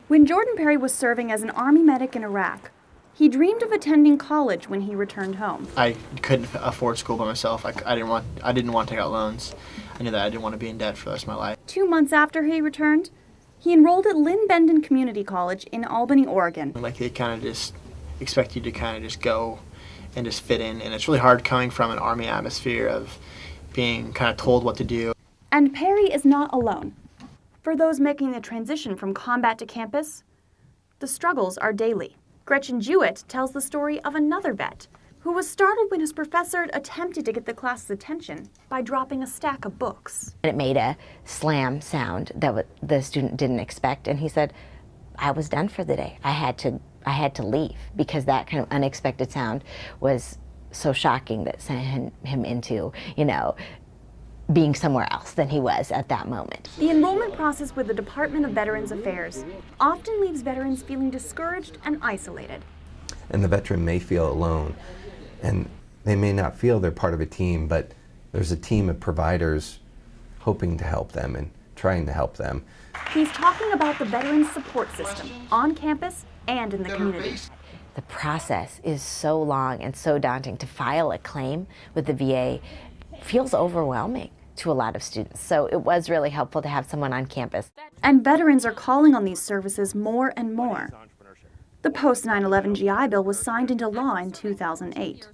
When Jordan Perry was serving as an Army medic in Iraq, he dreamed of attending college when he returned home. I couldn't afford school by myself. I didn't want to take out loans. I knew that I didn't want to be in debt for the rest of my life. 2 months after he returned, he enrolled at Linn-Benton Community College in Albany, Oregon. Like, they kind of just expect you to kind of just go and just fit in, and it's really hard coming from an Army atmosphere of being kind of told what to do. And Perry is not alone. For those making the transition from combat to campus, the struggles are daily. Gretchen Jewett tells the story of another vet who was startled when his professor attempted to get the class's attention by dropping a stack of books. It made a slam sound that the student didn't expect, and he said, I was done for the day. I had to leave because that kind of unexpected sound was so shocking that sent him into, being somewhere else than he was at that moment. The enrollment process with the Department of Veterans Affairs often leaves veterans feeling discouraged and isolated. And the veteran may feel alone, and they may not feel they're part of a team, but there's a team of providers hoping to help them and trying to help them. He's talking about the veterans support system on campus and in the community. The process is so long and so daunting. To file a claim with the VA feels overwhelming to a lot of students. So it was really helpful to have someone on campus. And veterans are calling on these services more and more. The post-9/11 GI Bill was signed into law in 2008.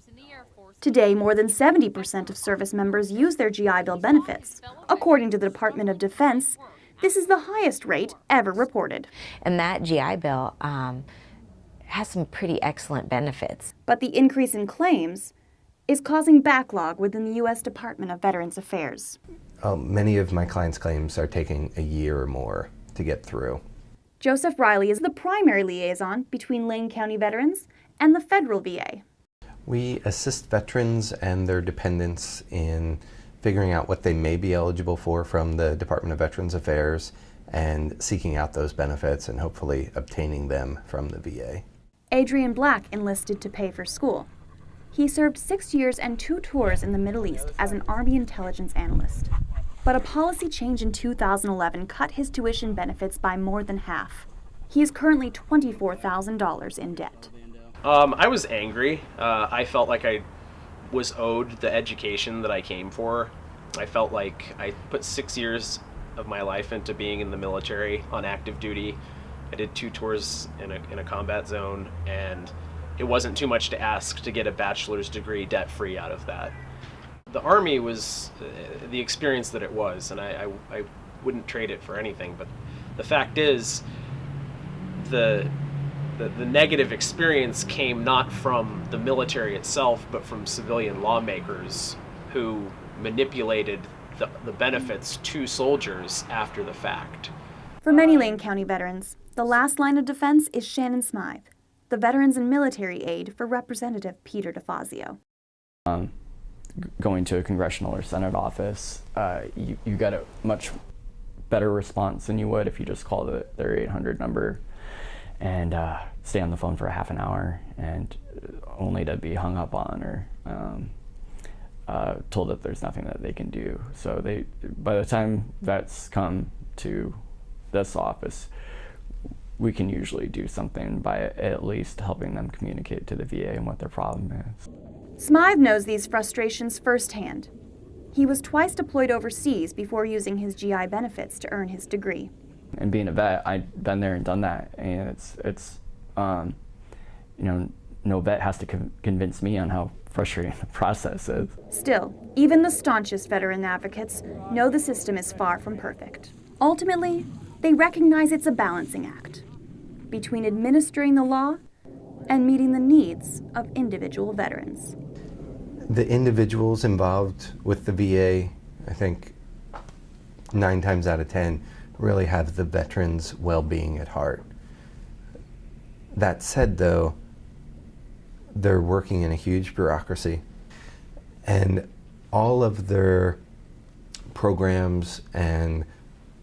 Today, more than 70% of service members use their GI Bill benefits. According to the Department of Defense, this is the highest rate ever reported. And that GI Bill has some pretty excellent benefits. But the increase in claims is causing backlog within the U.S. Department of Veterans Affairs. Many of my clients' claims are taking a year or more to get through. Joseph Riley is the primary liaison between Lane County veterans and the federal VA. We assist veterans and their dependents in figuring out what they may be eligible for from the Department of Veterans Affairs and seeking out those benefits and hopefully obtaining them from the VA. Adrian Black enlisted to pay for school. He served 6 years and 2 tours in the Middle East as an Army intelligence analyst. But a policy change in 2011 cut his tuition benefits by more than half. He is currently $24,000 in debt. I was angry. I felt like I was owed the education that I came for. I felt like I put 6 years of my life into being in the military on active duty. I did 2 tours in a combat zone, and it wasn't too much to ask to get a bachelor's degree debt-free out of that. The Army was the experience that it was, and I wouldn't trade it for anything, but the fact is the negative experience came not from the military itself, but from civilian lawmakers who manipulated the benefits to soldiers after the fact. For many Lane County veterans, the last line of defense is Shannon Smythe, the Veterans and Military Aide for Representative Peter DeFazio. Going to a congressional or Senate office, you get a much better response than you would if you just call their 800 number and stay on the phone for a half an hour and only to be hung up on or told that there's nothing that they can do. So by the time vets come to this office, we can usually do something by at least helping them communicate to the VA and what their problem is. Smythe knows these frustrations firsthand. He was twice deployed overseas before using his GI benefits to earn his degree. And being a vet, I've been there and done that, and no vet has to convince me on how frustrating the process is. Still, even the staunchest veteran advocates know the system is far from perfect. Ultimately, they recognize it's a balancing act between administering the law and meeting the needs of individual veterans. The individuals involved with the VA, I think 9 times out of 10, really have the veterans' well-being at heart. That said, though, they're working in a huge bureaucracy, and all of their programs and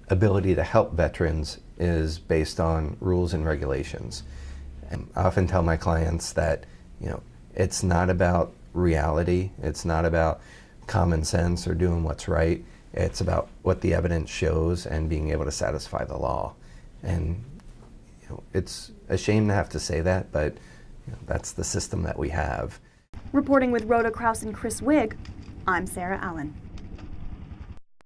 ability to help veterans is based on rules and regulations. And I often tell my clients that, it's not about reality, it's not about common sense or doing what's right, it's about what the evidence shows and being able to satisfy the law. And it's a shame to have to say that, but that's the system that we have. Reporting with Rhoda, Krause, and Chris Wigg, I'm Sarah Allen.